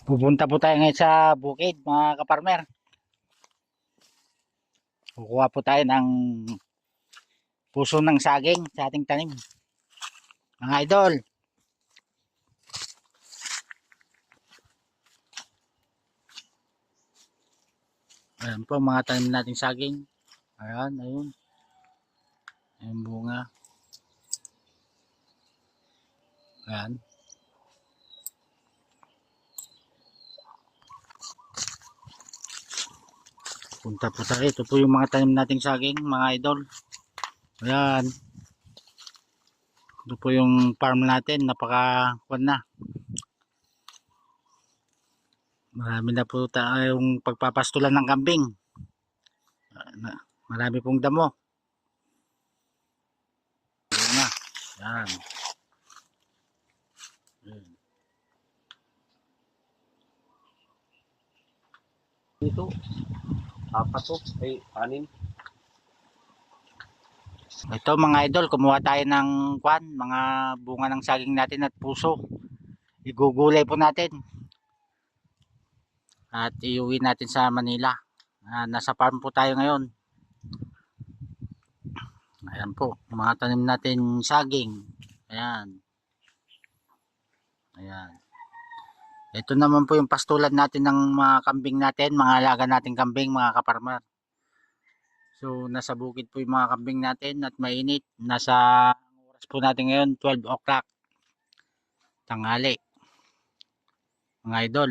Pupunta po tayo ngayon sa bukid, mga kaparmer. Kukuha po tayo ng puso ng saging sa ating tanim. Mga idol, ayan po mga tanim nating saging. Ayan, ayun. Ayan bunga. Ayan. Punta po tayo. Ito po yung mga tanim nating saging, mga idol. Ayan. Ito po yung farm natin. Napaka-kuwan na. Marami na po tayong pagpapastulan ng kambing. Marami pong damo. Bunga. Ayan. Ayan. Ito, apat to, ay anin. Ito mga idol, kumuha tayo ng kwan, mga bunga ng saging natin at puso. Igugulay po natin. At iuwi natin sa Manila. Nasa farm po tayo ngayon. Ayan po, mga tanim natin saging. Ayan. Ayan. Ito naman po yung pastulan natin ng mga kambing natin, mga alaga nating kambing, mga kaparmer. So, nasa bukid po yung mga kambing natin at mainit. Nasa oras po natin ngayon, 12 o'clock. Tanghali. Mga idol.